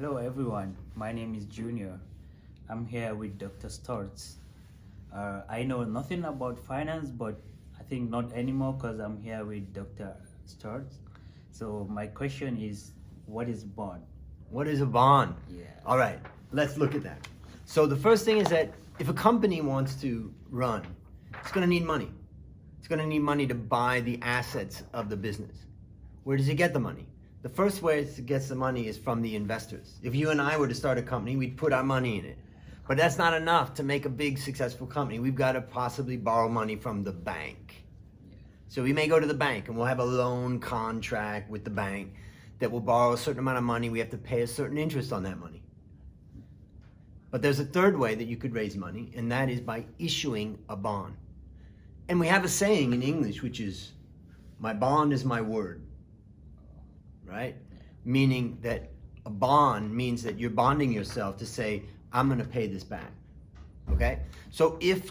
Hello everyone, my name is Junior. I'm here with Dr. Stotz. I know nothing about finance, but I think not anymore because I'm here with Dr. Stotz. So my question is, what is bond? What is a bond? Yeah. All right, let's look at that. So the first thing is that if a company wants to run, it's going to need money. It's going to need money to buy the assets of the business. Where does it get the money? The first way it gets the money is from the investors. If you and I were to start a company, we'd put our money in it. But that's not enough to make a big successful company. We've got to possibly borrow money from the bank. So we may go to the bank and we'll have a loan contract with the bank that will borrow a certain amount of money. We have to pay a certain interest on that money. But there's a third way that you could raise money, and that is by issuing a bond. And we have a saying in English, which is, my bond is my word. Right? Meaning that a bond means that you're bonding yourself to say, I'm going to pay this back. Okay? So if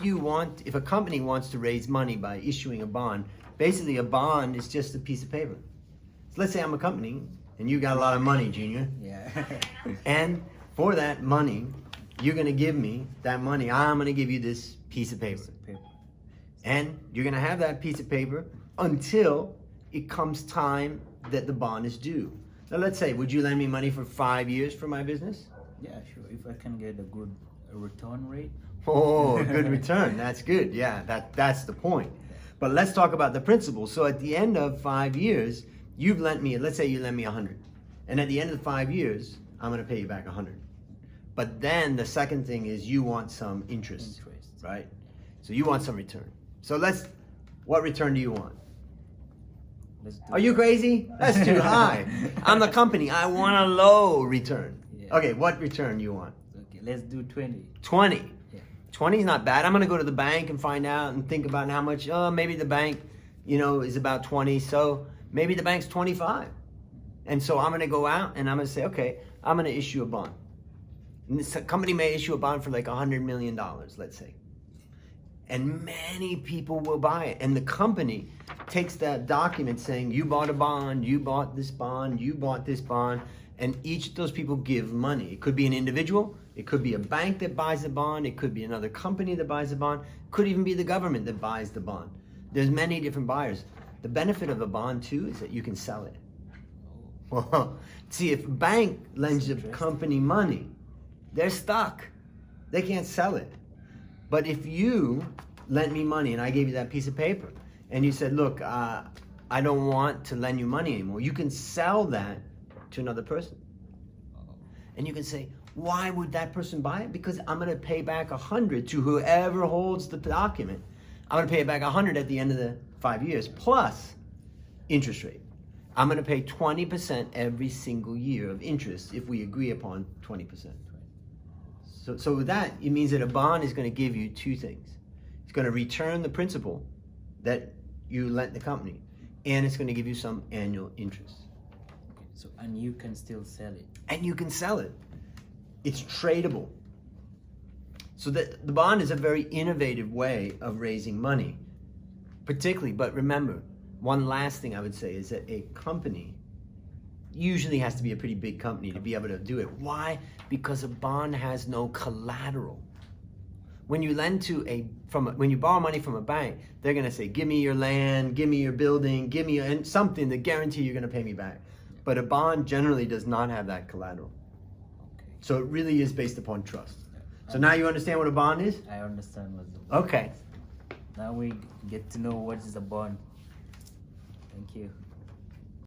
a company wants to raise money by issuing a bond, basically a bond is just a piece of paper. So let's say I'm a company and you got a lot of money, Junior. Yeah. And for that money, you're going to give me that money. I'm going to give you this piece of paper. And you're going to have that piece of paper until it comes time that the bond is due. Now let's say, would you lend me money for 5 years for my business? Yeah, sure. If I can get a good return rate. Oh, a good return. That's good. Yeah, that's the point. But let's talk about the principle. So at the end of 5 years, you've lent me, let's say you lend me 100. And at the end of the 5 years, I'm going to pay you back 100. But then the second thing is you want some interest. Right? So you want some return. So what return do you want? Are you crazy? That's too high. I'm the company. I want a low return. Yeah. Okay, what return do you want? Okay, let's do 20. 20. Yeah. 20 is not bad. I'm going to go to the bank and find out and think about how much. Oh, maybe the bank, is about 20. So maybe the bank's 25. And so I'm going to go out and I'm going to say, okay, I'm going to issue a bond. And this company may issue a bond for like $100 million, let's say. And many people will buy it. And the company takes that document saying, you bought a bond, you bought this bond, you bought this bond, and each of those people give money. It could be an individual, it could be a bank that buys the bond, it could be another company that buys the bond, it could even be the government that buys the bond. There's many different buyers. The benefit of a bond too is that you can sell it. Well, see, if a bank lends a company money, they're stuck. They can't sell it. But if you lent me money and I gave you that piece of paper and you said, look, I don't want to lend you money anymore, you can sell that to another person. And you can say, why would that person buy it? Because I'm going to pay back 100 to whoever holds the document. I'm going to pay it back 100 at the end of the 5 years plus interest rate. I'm going to pay 20% every single year of interest if we agree upon 20%. So with that, it means that a bond is going to give you two things. It's going to return the principal that you lent the company, and it's going to give you some annual interest. Okay, so and you can still sell it. And you can sell it. It's tradable. So the bond is a very innovative way of raising money, particularly, but remember, one last thing I would say is that a company usually has to be a pretty big company to be able to do it. Why? Because a bond has no collateral. When you when you borrow money from a bank, they're going to say, give me your land, give me your building, give me something to guarantee you're going to pay me back. But a bond generally does not have that collateral. Okay. So it really is based upon trust. So now you understand what a bond is? I understand what the bond Okay. is. Now we get to know what is a bond. Thank you.